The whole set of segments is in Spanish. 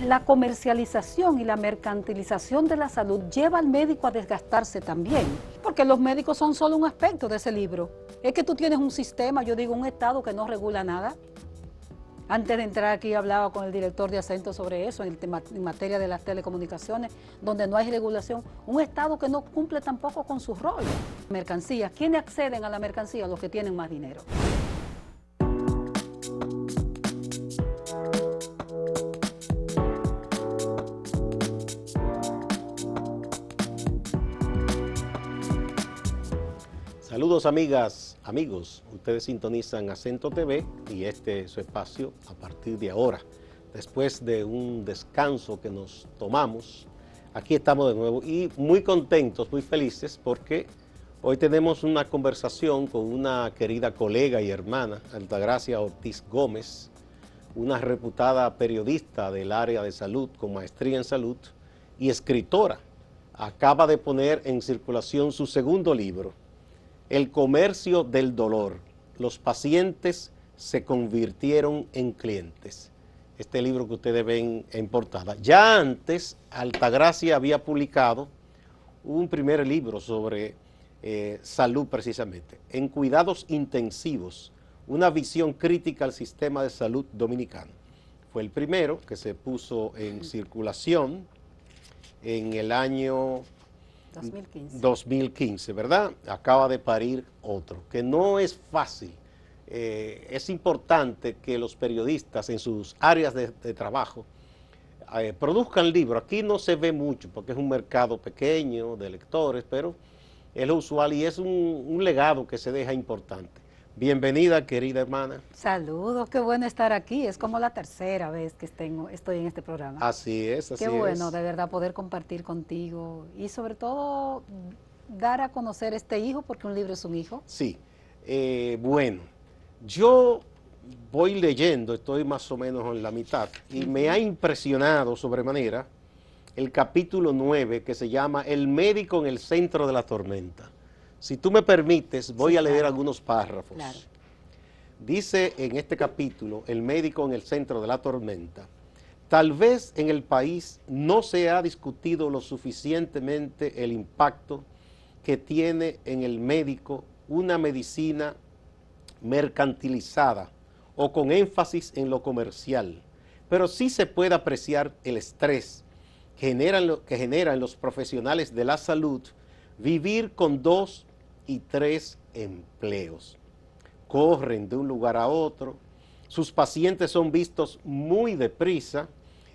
la comercialización y la mercantilización de la salud lleva al médico a desgastarse también, porque los médicos son solo un aspecto de ese libro. Es que tú tienes un sistema, yo digo un Estado que no regula nada. Antes de entrar aquí hablaba con el director de Acento sobre eso, en materia de las telecomunicaciones, donde no hay regulación. Un Estado que no cumple tampoco con su rol. Mercancías, ¿quiénes acceden a la mercancía? Los que tienen más dinero. Saludos amigas, amigos, ustedes sintonizan Acento TV y este es su espacio a partir de ahora. Después de un descanso que nos tomamos, aquí estamos de nuevo y muy contentos, muy felices porque hoy tenemos una conversación con una querida colega y hermana, Altagracia Ortiz Gómez, una reputada periodista del área de salud con maestría en salud y escritora. Acaba de poner en circulación su segundo libro, El comercio del dolor. Los pacientes se convirtieron en clientes. Este libro que ustedes ven en portada. Ya antes, Altagracia había publicado un primer libro sobre salud precisamente, En cuidados intensivos, una visión crítica al sistema de salud dominicano. Fue el primero que se puso en circulación en el año 2015, ¿verdad? Acaba de parir otro, que no es fácil. Es importante que los periodistas en sus áreas de trabajo produzcan libros. Aquí no se ve mucho porque es un mercado pequeño de lectores, pero es lo usual y es un legado que se deja importante. Bienvenida, querida hermana. Saludos, qué bueno estar aquí. Es como la tercera vez que estoy en este programa. Así es, así es. Qué bueno, de verdad, poder compartir contigo y sobre todo dar a conocer este hijo, porque un libro es un hijo. Sí, bueno, yo voy leyendo, estoy más o menos en la mitad, y me ha impresionado sobremanera el capítulo 9 que se llama El médico en el centro de la tormenta. Si tú me permites, voy a leer algunos párrafos. Claro. Dice en este capítulo, El médico en el centro de la tormenta, tal vez en el país no se ha discutido lo suficientemente el impacto que tiene en el médico una medicina mercantilizada o con énfasis en lo comercial, pero sí se puede apreciar el estrés que generan los profesionales de la salud vivir con 2 y 3 empleos. Corren de un lugar a otro, sus pacientes son vistos muy deprisa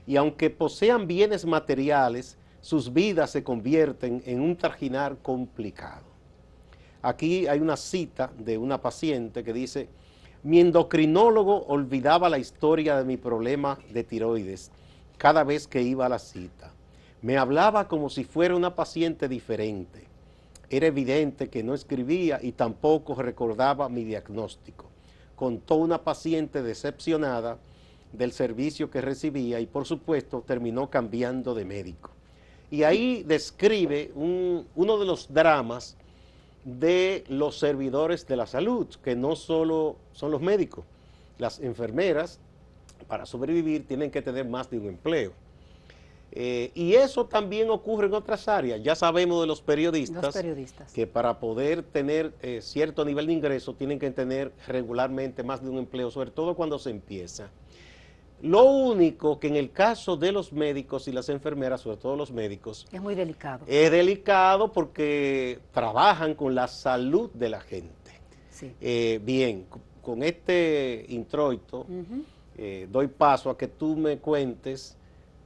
y aunque posean bienes materiales, sus vidas se convierten en un trajinar complicado. Aquí hay una cita de una paciente que dice: mi endocrinólogo olvidaba la historia de mi problema de tiroides cada vez que iba a la cita. Me hablaba como si fuera una paciente diferente. Era evidente que no escribía y tampoco recordaba mi diagnóstico. Contó una paciente decepcionada del servicio que recibía y por supuesto terminó cambiando de médico. Y ahí describe uno de los dramas de los servidores de la salud, que no solo son los médicos. Las enfermeras, para sobrevivir, tienen que tener más de un empleo. Y eso también ocurre en otras áreas. Ya sabemos de los periodistas, que para poder tener cierto nivel de ingreso tienen que tener regularmente más de un empleo, sobre todo cuando se empieza. Lo único que en el caso de los médicos y las enfermeras, sobre todo los médicos, es muy delicado. Es delicado porque trabajan con la salud de la gente. Sí. Bien, con este introito doy paso a que tú me cuentes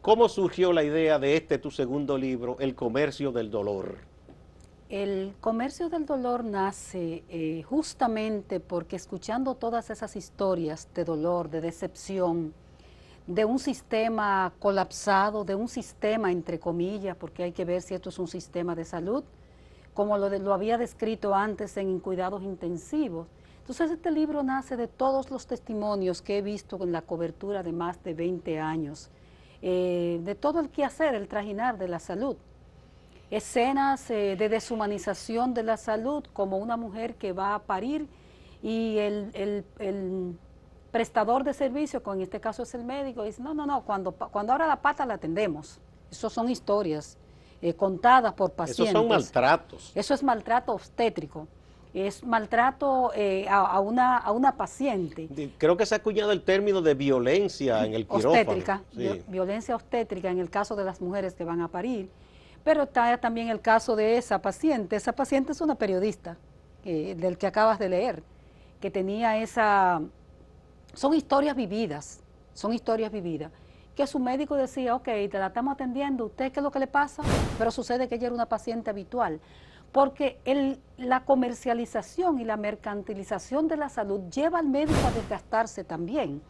cómo surgió la idea de tu segundo libro, El comercio del dolor. El comercio del dolor nace justamente porque escuchando todas esas historias de dolor, de decepción, de un sistema colapsado, de un sistema entre comillas, porque hay que ver si esto es un sistema de salud, como lo había descrito antes en cuidados intensivos. Entonces este libro nace de todos los testimonios que he visto en la cobertura de más de 20 años, de todo el quehacer, el trajinar de la salud. Escenas de deshumanización de la salud, como una mujer que va a parir y el prestador de servicio, que en este caso es el médico, dice, no, no, no, cuando abra la pata la atendemos. Esas son historias contadas por pacientes. Esos son maltratos. Eso es maltrato obstétrico. Es maltrato a una paciente. Creo que se ha acuñado el término de violencia en el quirófano. Obstétrica, sí. Violencia obstétrica en el caso de las mujeres que van a parir. Pero está también el caso de esa paciente. Esa paciente es una periodista, del que acabas de leer, que tenía esa... Son historias vividas, que su médico decía, ok, te la estamos atendiendo, ¿usted qué es lo que le pasa? Pero sucede que ella era una paciente habitual. Porque la comercialización y la mercantilización de la salud lleva al médico a desgastarse también.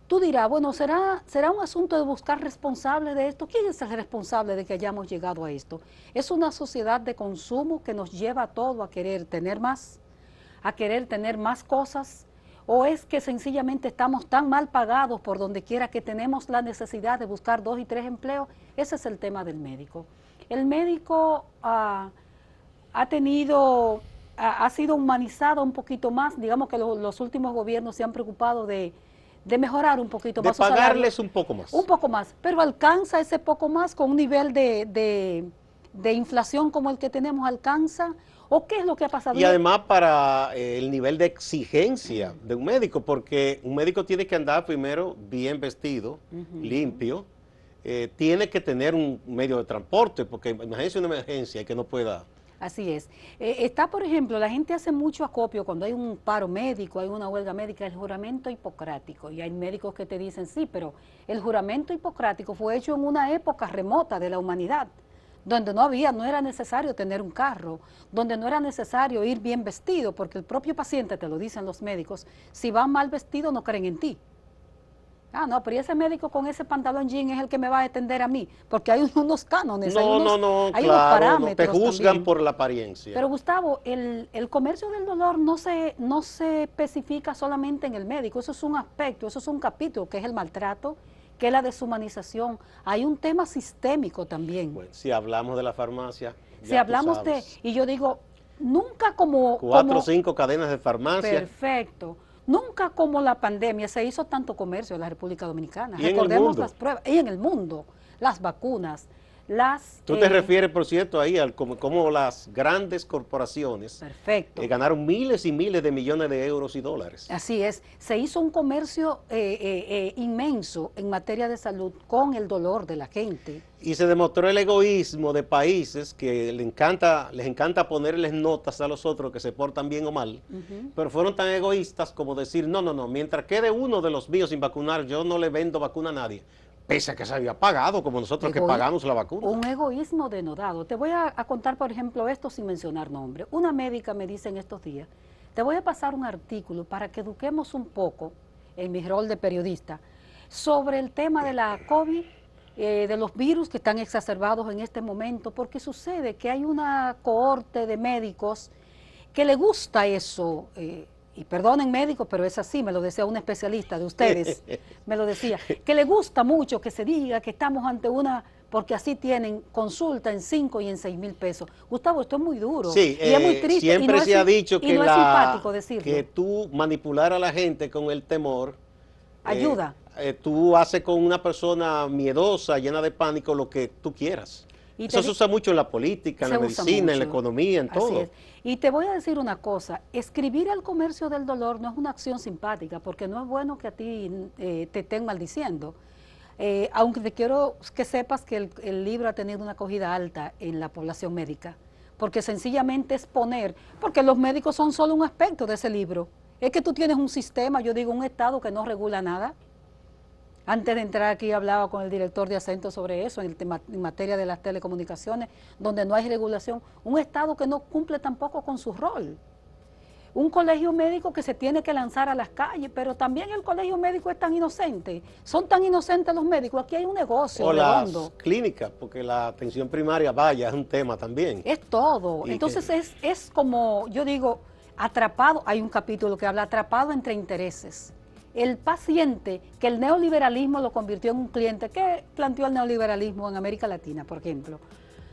Tú dirás, bueno, ¿será un asunto de buscar responsables de esto? ¿Quién es el responsable de que hayamos llegado a esto? ¿Es una sociedad de consumo que nos lleva a todo a querer tener más cosas? ¿O es que sencillamente estamos tan mal pagados por donde quiera que tenemos la necesidad de buscar 2 y 3 empleos? Ese es el tema del médico. El médico ha sido humanizado un poquito más. Digamos que los últimos gobiernos se han preocupado de mejorar un poquito más. De pagarles un poco más. Un poco más, pero alcanza ese poco más con un nivel de inflación como el que tenemos, alcanza. ¿O qué es lo que ha pasado? Y además para el nivel de exigencia de un médico, porque un médico tiene que andar primero bien vestido, limpio, tiene que tener un medio de transporte, porque imagínense una emergencia que no pueda... Así es. Está, por ejemplo, la gente hace mucho acopio cuando hay un paro médico, hay una huelga médica, el juramento hipocrático. Y hay médicos que te dicen, sí, pero el juramento hipocrático fue hecho en una época remota de la humanidad, donde no era necesario tener un carro, donde no era necesario ir bien vestido, porque el propio paciente, te lo dicen los médicos, si va mal vestido no creen en ti. Ah, no, pero ese médico con ese pantalón jean es el que me va a atender a mí, porque hay unos cánones, hay unos parámetros. Te juzgan también por la apariencia. Pero Gustavo, el comercio del dolor no se especifica solamente en el médico, eso es un aspecto, eso es un capítulo, que es el maltrato, que es la deshumanización. Hay un tema sistémico también. Bueno, si hablamos de la farmacia, si hablamos y yo digo, nunca 4 o 5 cadenas de farmacia. Perfecto. Nunca como la pandemia se hizo tanto comercio en la República Dominicana. Y recordemos las pruebas. Y en el mundo, las vacunas, Tú te refieres, por cierto, ahí al cómo las grandes corporaciones ganaron miles y miles de millones de euros y dólares. Así es. Se hizo un comercio inmenso en materia de salud con el dolor de la gente. Y se demostró el egoísmo de países que les encanta ponerles notas a los otros que se portan bien o mal, pero fueron tan egoístas como decir, no, mientras quede uno de los míos sin vacunar, yo no le vendo vacuna a nadie. Pese a que se había pagado, como nosotros que pagamos la vacuna. Un egoísmo denodado. Te voy a contar, por ejemplo, esto sin mencionar nombre. Una médica me dice en estos días, te voy a pasar un artículo para que eduquemos un poco, en mi rol de periodista, sobre el tema de la COVID, de los virus que están exacerbados en este momento, porque sucede que hay una cohorte de médicos que le gusta eso, y perdonen médicos, pero es así, me lo decía un especialista de ustedes, me lo decía, que le gusta mucho que se diga que estamos ante porque así tienen consulta en 5 y en 6 mil pesos. Gustavo, esto es muy duro, sí, y es muy triste, siempre se ha dicho que, no es simpático decirlo. Que tú manipular a la gente con el temor, ayuda. Tú haces con una persona miedosa, llena de pánico, lo que tú quieras. Eso se usa mucho en la política, en la medicina, en la economía, en todo. Así es. Y te voy a decir una cosa, escribir el comercio del dolor no es una acción simpática, porque no es bueno que a ti te estén maldiciendo. Aunque te quiero que sepas que el libro ha tenido una acogida alta en la población médica, porque sencillamente es porque los médicos son solo un aspecto de ese libro. Es que tú tienes un sistema, yo digo un Estado que no regula nada. Antes de entrar aquí hablaba con el director de Acento sobre eso, en materia de las telecomunicaciones, donde no hay regulación. Un Estado que no cumple tampoco con su rol. Un colegio médico que se tiene que lanzar a las calles, pero también el colegio médico es tan inocente. Son tan inocentes los médicos. Aquí hay un negocio o redondo. Las clínicas, porque la atención primaria, vaya, es un tema también. Es todo. Entonces es como, yo digo, atrapado, hay un capítulo que habla atrapado entre intereses. El paciente, que el neoliberalismo lo convirtió en un cliente. ¿Qué planteó el neoliberalismo en América Latina, por ejemplo?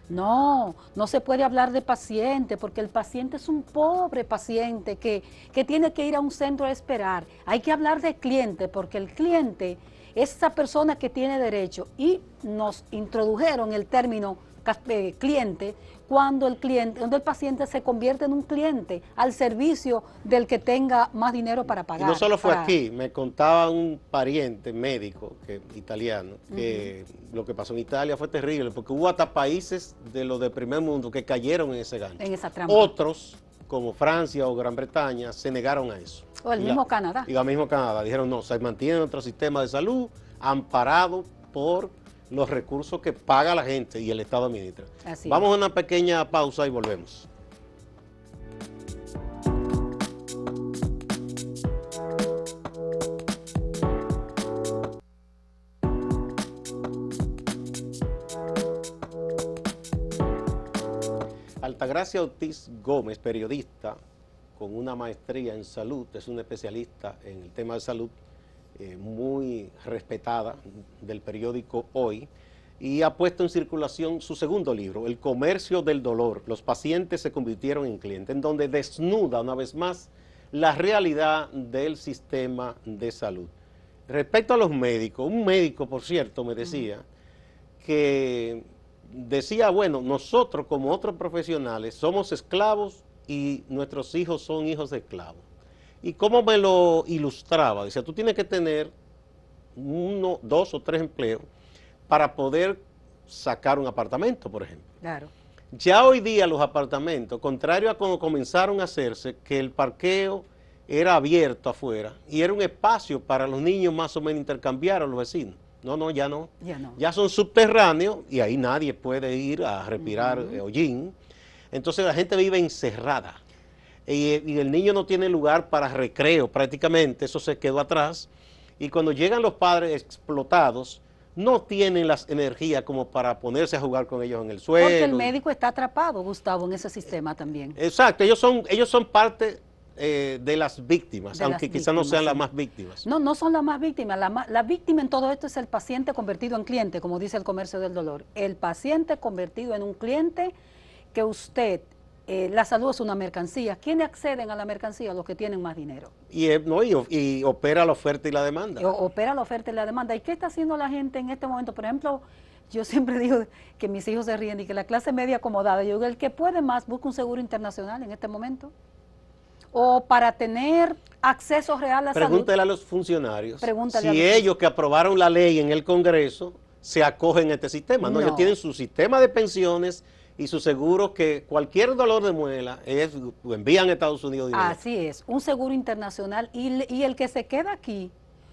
No, no se puede hablar de paciente porque el paciente es un pobre paciente que tiene que ir a un centro a esperar. Hay que hablar de cliente porque el cliente es esa persona que tiene derecho y nos introdujeron el término cliente cuando el paciente se convierte en un cliente al servicio del que tenga más dinero para Y pagar. no solo fue aquí, me contaba un pariente médico italiano que lo que pasó en Italia fue terrible porque hubo hasta países de los de primer mundo que cayeron en ese gancho. En esa trampa. Otros, como Francia o Gran Bretaña, se negaron a eso. O el mismo Canadá. Y el mismo Canadá. Dijeron, no, se mantiene nuestro sistema de salud amparado por los recursos que paga la gente y el Estado administra. Así Vamos es. a una pequeña pausa y volvemos. Altagracia Ortiz Gómez, periodista con una maestría en salud, es una especialista en el tema de salud, muy respetada del periódico Hoy, y ha puesto en circulación su segundo libro, El comercio del dolor, los pacientes se convirtieron en clientes, en donde desnuda una vez más la realidad del sistema de salud. Respecto a los médicos, un médico, por cierto, me decía que decía, bueno, nosotros como otros profesionales somos esclavos y nuestros hijos son hijos de esclavos. ¿Y cómo me lo ilustraba? Decía, tú tienes que tener 1, 2 o 3 empleos para poder sacar un apartamento, por ejemplo. Claro. Ya hoy día los apartamentos, contrario a cuando comenzaron a hacerse, que el parqueo era abierto afuera y era un espacio para los niños más o menos intercambiar a los vecinos. No, ya no. Ya no. Ya son subterráneos y ahí nadie puede ir a respirar hollín. Entonces la gente vive encerrada. Y el niño no tiene lugar para recreo prácticamente, eso se quedó atrás. Y cuando llegan los padres explotados, no tienen las energías como para ponerse a jugar con ellos en el suelo. Porque el médico está atrapado, Gustavo, en ese sistema también. Exacto, ellos son parte de las víctimas, aunque quizás no sean las más víctimas. No, no son las más víctimas. La víctima en todo esto es el paciente convertido en cliente, como dice el comercio del dolor. El paciente convertido en un cliente que usted, la salud es una mercancía. ¿Quiénes acceden a la mercancía? Los que tienen más dinero. Y opera la oferta y la demanda. Opera la oferta y la demanda. ¿Y qué está haciendo la gente en este momento? Por ejemplo, yo siempre digo que mis hijos se ríen y que la clase media acomodada, yo digo, el que puede más busca un seguro internacional en este momento. O para tener acceso real a salud. Pregúntele a los funcionarios Pregúntale si ellos que aprobaron la ley en el Congreso se acogen a este sistema. No, ellos tienen su sistema de pensiones y su seguro que cualquier dolor de muela lo envían a Estados Unidos. Así es, un seguro internacional y el que se queda aquí,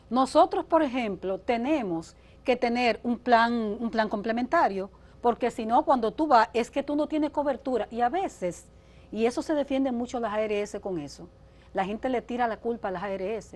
nosotros por ejemplo tenemos que tener un plan complementario, porque si no cuando tú vas es que tú no tienes cobertura y a veces, y eso se defiende mucho las ARS con eso, la gente le tira la culpa a las ARS,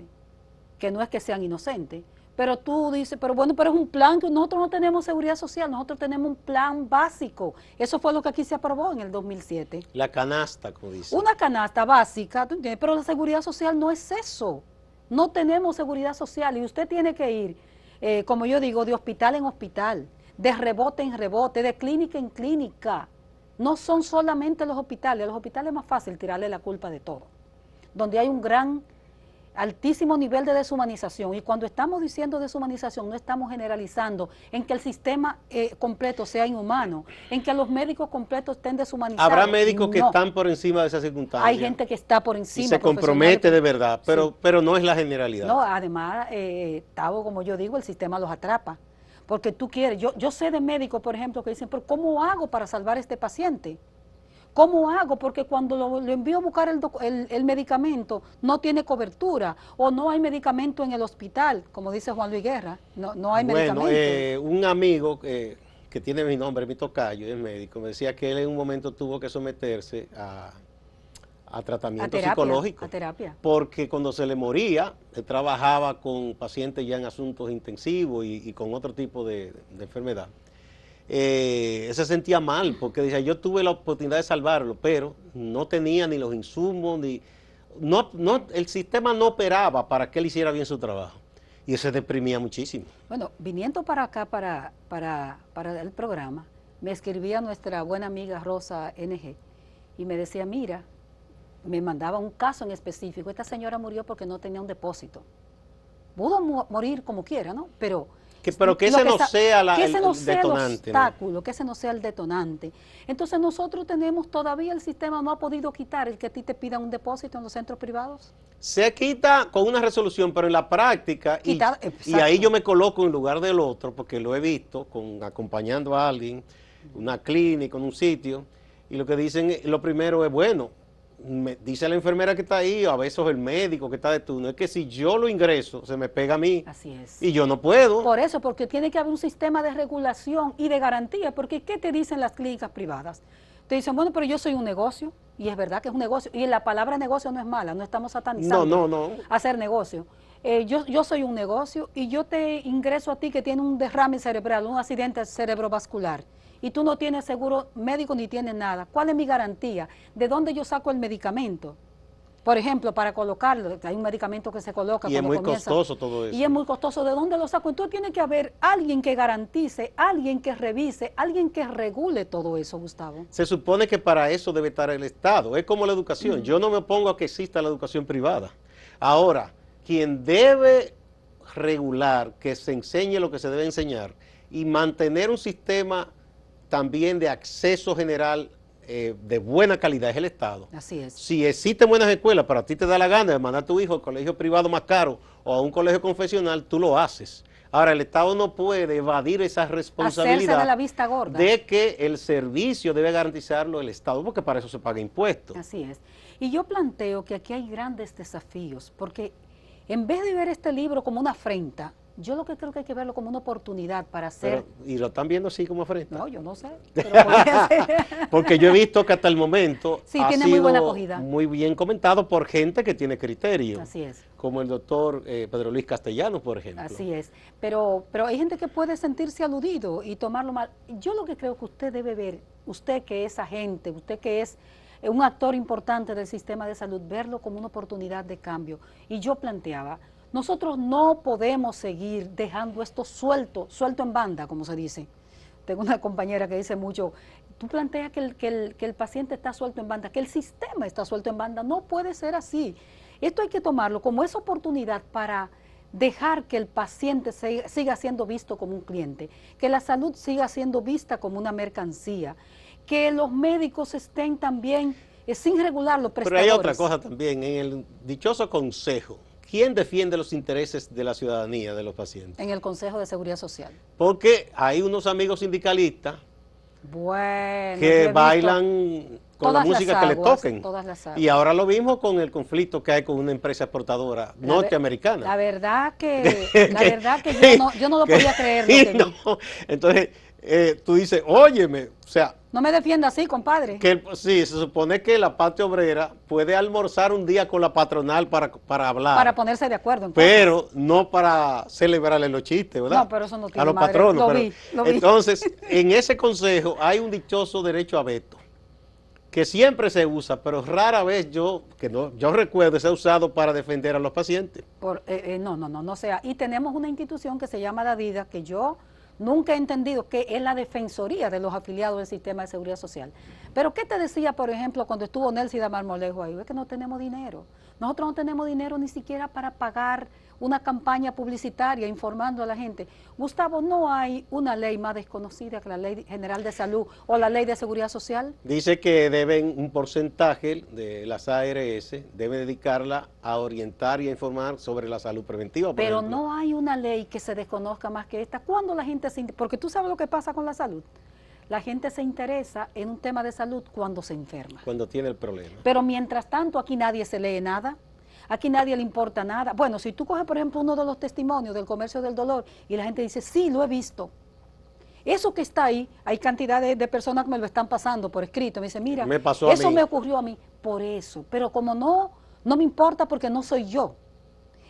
que no es que sean inocentes, pero tú dices, pero bueno, pero es un plan que nosotros no tenemos seguridad social, nosotros tenemos un plan básico. Eso fue lo que aquí se aprobó en el 2007. La canasta, como dice. Una canasta básica, ¿tú entiendes? Pero la seguridad social no es eso. No tenemos seguridad social y usted tiene que ir, como yo digo, de hospital en hospital, de rebote en rebote, de clínica en clínica. No son solamente los hospitales es más fácil tirarle la culpa de todo. Donde hay un altísimo nivel de deshumanización, y cuando estamos diciendo deshumanización no estamos generalizando en que el sistema completo sea inhumano, en que los médicos completos estén deshumanizados. Habrá médicos que están por encima de esas circunstancias. Hay gente que está por encima. Y se compromete de verdad, pero no es la generalidad. No, además, Tavo, como yo digo, el sistema los atrapa, porque tú quieres, yo sé de médicos, por ejemplo, que dicen, pero ¿cómo hago para salvar a este paciente? ¿Cómo hago? Porque cuando lo envío a buscar el medicamento no tiene cobertura o no hay medicamento en el hospital, como dice Juan Luis Guerra, no hay medicamento. Bueno, un amigo que tiene mi nombre, mi tocayo, es médico, me decía que él en un momento tuvo que someterse a tratamiento psicológico. A terapia. Porque cuando se le moría, él trabajaba con pacientes ya en asuntos intensivos y con otro tipo de enfermedad. Se sentía mal porque decía, yo tuve la oportunidad de salvarlo, pero no tenía ni los insumos, el sistema no operaba para que él hiciera bien su trabajo y se deprimía muchísimo. Bueno, viniendo para acá, para el programa, me escribía nuestra buena amiga Rosa NG y me decía, mira, me mandaba un caso en específico, esta señora murió porque no tenía un depósito. Pudo morir como quiera, ¿no? Pero que ese no sea el detonante, ¿no? Que ese no sea el detonante. Entonces nosotros tenemos, todavía el sistema no ha podido quitar el que a ti te pidan un depósito en los centros privados. Se quita con una resolución, pero en la práctica, y ahí yo me coloco en lugar del otro, porque lo he visto acompañando a alguien, una clínica, en un sitio, y lo que dicen, lo primero es, bueno, dice la enfermera que está ahí, o a veces el médico que está de turno, es que si yo lo ingreso, se me pega a mí. Así es. Y yo no puedo. Por eso, porque tiene que haber un sistema de regulación y de garantía, porque ¿qué te dicen las clínicas privadas? Te dicen, bueno, pero yo soy un negocio, y es verdad que es un negocio, y la palabra negocio no es mala, no estamos satanizando hacer negocio. Yo soy un negocio y yo te ingreso a ti que tiene un derrame cerebral, un accidente cerebrovascular, y tú no tienes seguro médico ni tienes nada. ¿Cuál es mi garantía? ¿De dónde yo saco el medicamento? Por ejemplo, para colocarlo, hay un medicamento que se coloca y es muy costoso todo eso. Y es muy costoso. ¿De dónde lo saco? Entonces tiene que haber alguien que garantice, alguien que revise, alguien que regule todo eso, Gustavo. Se supone que para eso debe estar el Estado. Es como la educación. Yo no me opongo a que exista la educación privada. Ahora, quien debe regular, que se enseñe lo que se debe enseñar y mantener un sistema también de acceso general de buena calidad es el Estado. Así es. Si existen buenas escuelas, pero a ti te da la gana de mandar a tu hijo al colegio privado más caro o a un colegio confesional, tú lo haces. Ahora, el Estado no puede evadir esa responsabilidad de la vista gorda, de que el servicio debe garantizarlo el Estado, porque para eso se paga impuestos. Así es. Y yo planteo que aquí hay grandes desafíos, porque en vez de ver este libro como una afrenta, yo lo que creo que hay que verlo como una oportunidad para hacer... ¿Y lo están viendo así como afrenta? No, yo no sé, pero podría ser. Porque yo he visto que hasta el momento ha tiene muy buena acogida, muy bien comentado por gente que tiene criterio. Así es. Como el doctor Pedro Luis Castellanos, por ejemplo. Así es. Pero hay gente que puede sentirse aludido y tomarlo mal. Yo lo que creo que usted debe ver, usted que es agente, usted que es un actor importante del sistema de salud, verlo como una oportunidad de cambio. Y yo planteaba, nosotros no podemos seguir dejando esto suelto en banda, como se dice. Tengo una compañera que dice mucho, tú planteas que el paciente está suelto en banda, que el sistema está suelto en banda. No puede ser así. Esto hay que tomarlo como esa oportunidad para dejar que el paciente siga siendo visto como un cliente, que la salud siga siendo vista como una mercancía, que los médicos estén también sin regular los prestadores. Pero hay otra cosa también, en el dichoso consejo, ¿quién defiende los intereses de la ciudadanía, de los pacientes? En el Consejo de Seguridad Social. Porque hay unos amigos sindicalistas bueno, que bailan con la música que le toquen. Y ahora lo mismo con el conflicto que hay con una empresa exportadora norteamericana. La verdad que yo no lo podía creer. No, entonces, tú dices, óyeme, o sea... No me defienda así, compadre. Sí, se supone que la parte obrera puede almorzar un día con la patronal para hablar. Para ponerse de acuerdo. Pero no para celebrarle los chistes, ¿verdad? No, pero eso no tiene a los madre. patronos. Lo vi. Entonces, en ese consejo hay un dichoso derecho a veto, que siempre se usa, pero rara vez yo recuerdo se ha usado para defender a los pacientes. No sea. Y tenemos una institución que se llama DADIDA, que yo nunca he entendido que es la defensoría de los afiliados del sistema de seguridad social. Pero ¿qué te decía, por ejemplo, cuando estuvo Nelsida Marmolejo ahí? Es que no tenemos dinero. Nosotros no tenemos dinero ni siquiera para pagar una campaña publicitaria informando a la gente. Gustavo, ¿no hay una ley más desconocida que la Ley General de Salud o la Ley de Seguridad Social? Dice que deben un porcentaje de las ARS, debe dedicarla a orientar y a informar sobre la salud preventiva. Pero no hay una ley que se desconozca más que esta. ¿Cuándo la gente porque tú sabes lo que pasa con la salud? La gente se interesa en un tema de salud cuando se enferma. Cuando tiene el problema. Pero mientras tanto aquí nadie se lee nada. Aquí nadie le importa nada. Bueno, si tú coges, por ejemplo, uno de los testimonios del comercio del dolor y la gente dice, sí, lo he visto. Eso que está ahí, hay cantidad de personas que me lo están pasando por escrito. Me dicen, mira, eso me ocurrió a mí. Por eso. Pero como no me importa porque no soy yo.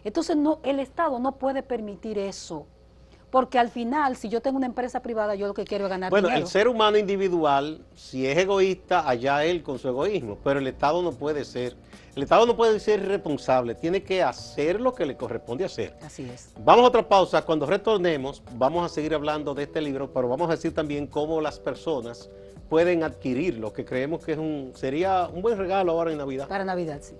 Entonces el Estado no puede permitir eso. porque al final, si yo tengo una empresa privada, yo lo que quiero es ganar Bueno, dinero. el ser humano individual, si es egoísta, allá él con su egoísmo, pero el Estado no puede ser. El Estado no puede ser irresponsable, tiene que hacer lo que le corresponde hacer. Así es. Vamos a otra pausa, cuando retornemos vamos a seguir hablando de este libro, pero vamos a decir también cómo las personas pueden adquirirlo, que creemos que sería un buen regalo ahora en Navidad. Para Navidad, sí.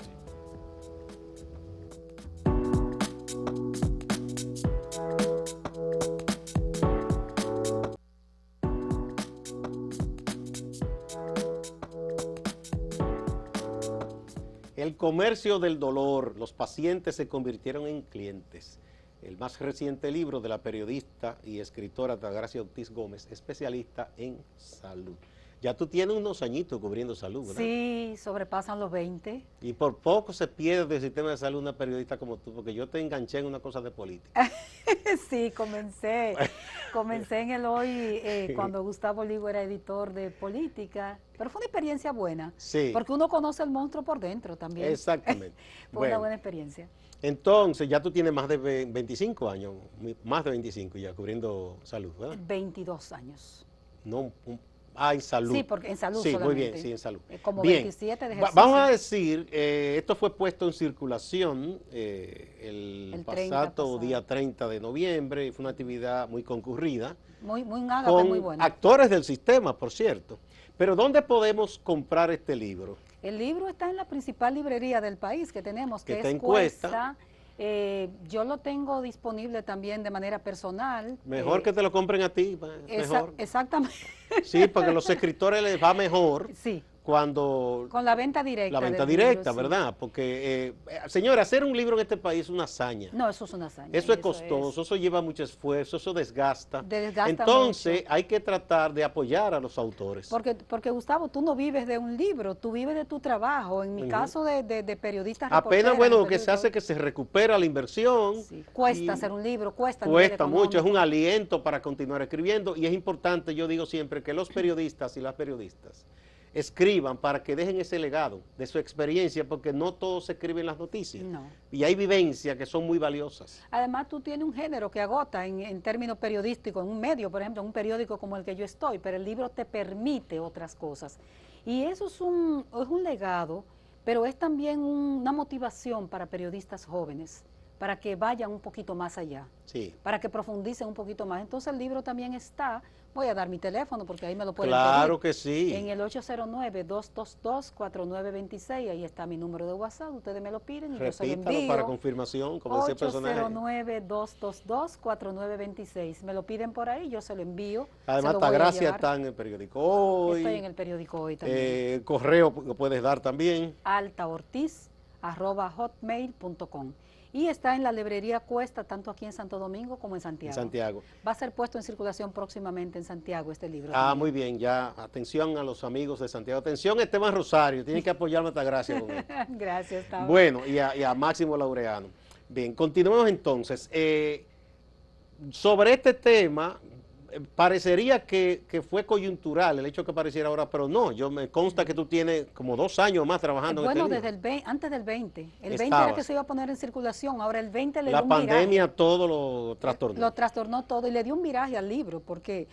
El comercio del dolor, los pacientes se convirtieron en clientes. El más reciente libro de la periodista y escritora Altagracia Ortiz Gómez, especialista en salud. Ya tú tienes unos añitos cubriendo salud, ¿verdad? Sí, sobrepasan los 20. Y por poco se pierde del sistema de salud una periodista como tú, porque yo te enganché en una cosa de política. Sí, comencé en el Hoy cuando Gustavo Olivo era editor de política, pero fue una experiencia buena, Sí. porque uno conoce al monstruo por dentro también. Exactamente. Fue Bueno, una buena experiencia. entonces ya tú tienes más de 25 años, más de 25 ya cubriendo salud, ¿verdad? 22 años. No, en salud. Sí, porque en salud sí, solamente. muy bien, sí, en salud. Como Bien. 27 de ejercicio. Vamos a decir, esto fue puesto en circulación el 30 pasado pasado. día 30 de noviembre, y fue una actividad muy concurrida, Muy ágape, con muy buena. actores del sistema, por cierto. Pero ¿dónde podemos comprar este libro? El libro está en la principal librería del país que tenemos, Que que está es en Cuesta. Cuesta. Yo lo tengo disponible también de manera personal. Mejor que te lo compren a ti, mejor. Exactamente. Sí, porque a los escritores les va mejor Sí, cuando con la venta directa. la venta del libro, directa, sí. ¿verdad? Porque, señora, hacer un libro en este país es una hazaña. No, eso es una hazaña. Eso es costoso, eso lleva mucho esfuerzo, eso desgasta. Desgasta Entonces mucho. hay que tratar de apoyar a los autores. Porque Gustavo, tú no vives de un libro, tú vives de tu trabajo. En mi Ujú. caso de periodista. Apenas, bueno, lo que se hace es que se recupera la inversión. Sí, cuesta y hacer un libro, cuesta. a nivel cuesta mucho, es un económico. aliento para continuar escribiendo y es importante, yo digo siempre, que los periodistas y las periodistas escriban para que dejen ese legado de su experiencia, porque no todos escriben las noticias. No. Y hay vivencias que son muy valiosas. Además, tú tienes un género que agota en términos periodísticos, en un medio, por ejemplo, en un periódico como el que yo estoy, pero el libro te permite otras cosas. Y eso es un legado, pero es también una motivación para periodistas jóvenes, para que vayan un poquito más allá, Sí. para que profundicen un poquito más. Entonces el libro también está, voy a dar mi teléfono porque ahí me lo pueden Claro pedir. que sí. En el 809-222-4926, ahí está mi número de WhatsApp, ustedes me lo piden y yo se lo Repítalo envío. para confirmación, como decía el personaje. 809-222-4926, me lo piden por ahí, yo se lo envío. Además, se lo voy a Altagracia llevar. está en el periódico Hoy. Estoy en el periódico Hoy también. El correo lo puedes dar también. altaortiz@hotmail.com. Y está en la librería Cuesta, tanto aquí en Santo Domingo como en Santiago. En Santiago. Va a ser puesto en circulación próximamente en Santiago este libro. Ah, también. muy bien, ya. Atención a los amigos de Santiago. Atención, Esteban Rosario. Tiene que apoyarme a Altagracia con él. Gracias, Tavo. Bueno, y a Máximo Laureano. Bien, continuemos entonces. Sobre este tema, parecería que fue coyuntural el hecho que apareciera ahora, pero no, me consta que tú tienes como 2 años más trabajando en Bueno, este desde libro. antes del 20. El 20 Estabas. era que se iba a poner en circulación, ahora el 20 le dio La un viraje. pandemia todo lo trastornó. Lo trastornó todo y le dio un viraje al libro, porque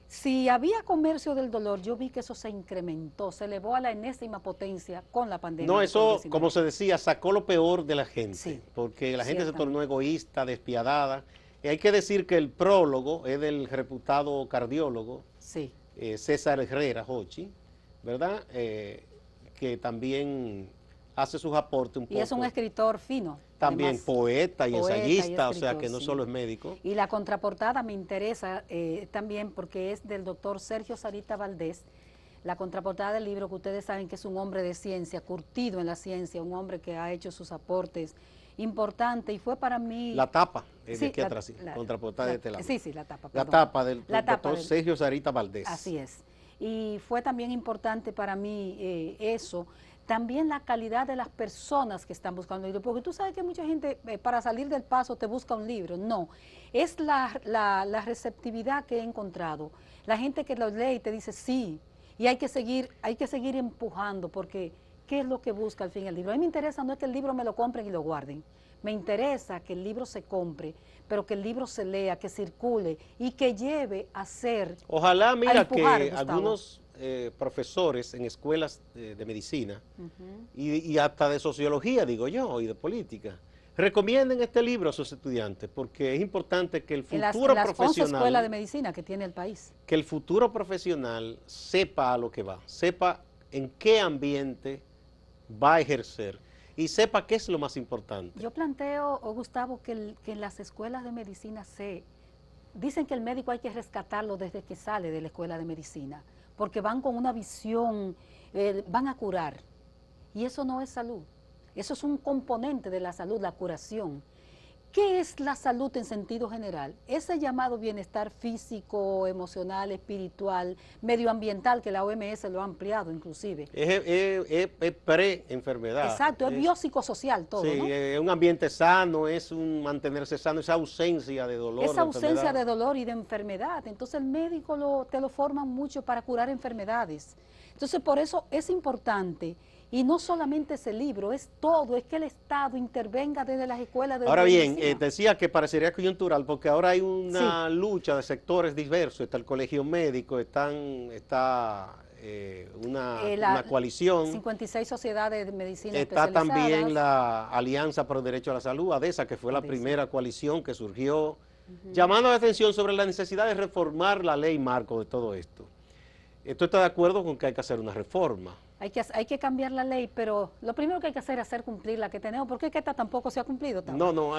si había comercio del dolor, yo vi que eso se incrementó, se elevó a la enésima potencia con la pandemia. No, del eso, COVID-19. como se decía, sacó lo peor de la gente, Sí, porque la gente se ciertamente. tornó egoísta, despiadada. Y hay que decir que el prólogo es del reputado cardiólogo Sí, César Herrera Hochi, ¿verdad? Que también hace sus aportes un poco. y es un escritor fino. También además. poeta y Poeta y ensayista, o sea escritor, que no sí. solo es médico. Y la contraportada me interesa también porque es del doctor Sergio Sarita Valdés. La contraportada del libro, que ustedes saben que es un hombre de ciencia, curtido en la ciencia, un hombre que ha hecho sus aportes importantes y fue para mí... La tapa, es de Sí, aquí atrás, sí, contraportada de este lado. Sí, la tapa. La perdón. tapa del La tapa doctor del- Sergio Sarita Valdés. Así es. Y fue también importante para mí eso. También la calidad de las personas que están buscando libros, porque tú sabes que mucha gente para salir del paso te busca un libro. No, es la receptividad que he encontrado. La gente que lo lee y te dice sí, y hay que seguir empujando, porque ¿qué es lo que busca al fin el libro? A mí me interesa no es que el libro me lo compren y lo guarden. Me interesa que el libro se compre, pero que el libro se lea, que circule y que lleve a ser, Ojalá, a mira, empujar, que Gustavo. algunos profesores en escuelas de medicina y hasta de sociología, digo yo, y de política, recomienden este libro a sus estudiantes, porque es importante que el En futuro las 11 escuelas de profesional, medicina que tiene el país. que el futuro profesional sepa a lo que va, sepa en qué ambiente va a ejercer y sepa qué es lo más importante. Yo planteo, Gustavo, que en las escuelas de medicina dicen que el médico hay que rescatarlo desde que sale de la escuela de medicina, porque van con una visión, van a curar, y eso no es salud, eso es un componente de la salud, la curación. ¿Qué es la salud en sentido general? Ese llamado bienestar físico, emocional, espiritual, medioambiental, que la OMS lo ha ampliado inclusive. Es pre-enfermedad. Exacto, es biopsicosocial todo, Sí, ¿no? es un ambiente sano, es un mantenerse sano, esa ausencia de dolor, Esa de ausencia enfermedad. de dolor y de enfermedad. Entonces el médico te lo forman mucho para curar enfermedades. Entonces por eso es importante, y no solamente ese libro, es todo, es que el Estado intervenga desde las escuelas de Ahora bien, medicina. decía que parecería coyuntural porque ahora hay Sí, una lucha de sectores diversos, está el colegio médico, está una la coalición, 56 sociedades de medicina está también especializadas. la Alianza por el Derecho a la Salud, ADESA, que fue la ADESA. primera coalición que surgió, llamando la atención sobre la necesidad de reformar la ley marco de todo esto. ¿Tú estás de acuerdo con que hay que hacer una reforma? Hay que cambiar la ley, pero lo primero que hay que hacer es hacer cumplir la que tenemos, porque es que esta tampoco se ha cumplido, Tauro. No,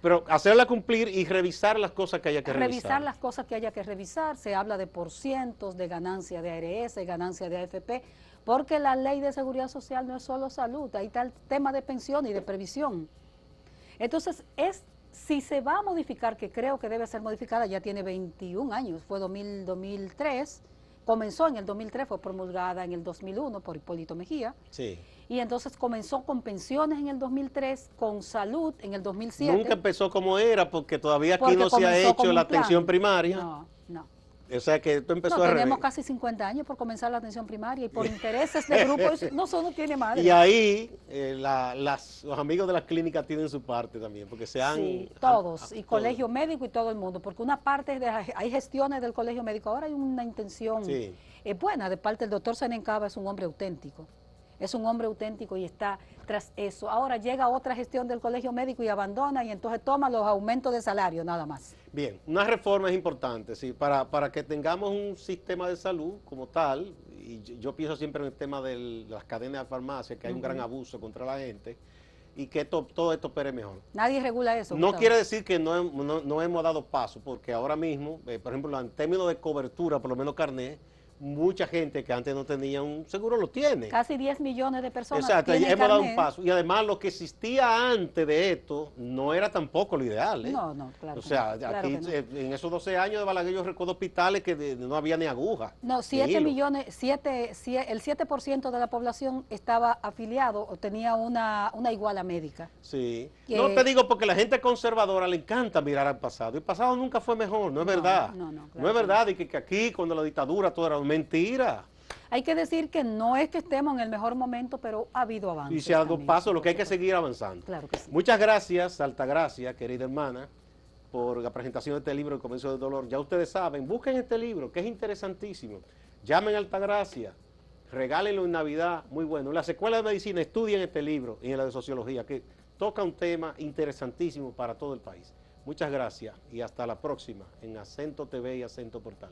pero hacerla cumplir y revisar las cosas que haya que Revisar revisar. las cosas que haya que revisar, se habla de porcientos, de ganancia de ARS, ganancia de AFP, porque la ley de seguridad social no es solo salud, ahí está el tema de pensión y de previsión. Entonces, si se va a modificar, que creo que debe ser modificada, ya tiene 21 años, fue 2003, comenzó en el 2003, fue promulgada en el 2001 por Hipólito Mejía, Sí. y entonces comenzó con pensiones en el 2003, con salud en el 2007. Nunca empezó como era porque todavía aquí Porque no se ha comenzó hecho como la un plan. atención primaria. No, no. O sea que esto empezó No, al tenemos revés. casi 50 años por comenzar la atención primaria y por intereses de grupos, no solo tiene madre. Y ahí los amigos de las clínicas tienen su parte también, porque Sí, todos, y colegio médico y todo el mundo, porque una parte hay gestiones del colegio médico, ahora hay una intención Sí. buena de parte del doctor Senencaba, es un hombre auténtico. Es un hombre auténtico y está tras eso. Ahora llega otra gestión del colegio médico y abandona y entonces toma los aumentos de salario nada más. Bien, una reforma es importante, sí, para que tengamos un sistema de salud como tal, y yo pienso siempre en el tema de las cadenas de farmacia, que hay un gran abuso contra la gente, y que todo esto opere mejor. Nadie regula eso. No Gustavo. quiere decir que no hemos dado paso, porque ahora mismo, por ejemplo, en términos de cobertura, por lo menos carnet, mucha gente que antes no tenía un seguro lo tiene. Casi 10 millones de personas Exacto, tienen hemos dado un carnet. paso. Y además lo que existía antes de esto no era tampoco lo ideal. No, claro. O sea, que no, claro aquí que no. en esos 12 años de Balaguer yo recuerdo hospitales que no había ni aguja. No, ni 7 hilo. millones, el 7% de la población estaba afiliado o tenía una iguala médica. Sí. Que- No te digo porque la gente conservadora le encanta mirar al pasado. El pasado nunca fue mejor, no es verdad. no, No claro es que verdad, y que aquí cuando la dictadura todo era mentira. Hay que decir que no es que estemos en el mejor momento, pero ha habido avances. Y se ha dado también, paso, sí, lo que hay por que supuesto. seguir avanzando. Claro que sí. Muchas gracias, Altagracia, querida hermana, por la presentación de este libro, El Comienzo del Dolor. Ya ustedes saben, busquen este libro, que es interesantísimo. Llamen a Altagracia, regálenlo en Navidad, muy bueno. En las escuelas de medicina estudien este libro y en la de sociología, que toca un tema interesantísimo para todo el país. Muchas gracias y hasta la próxima en Acento TV y Acento Portal.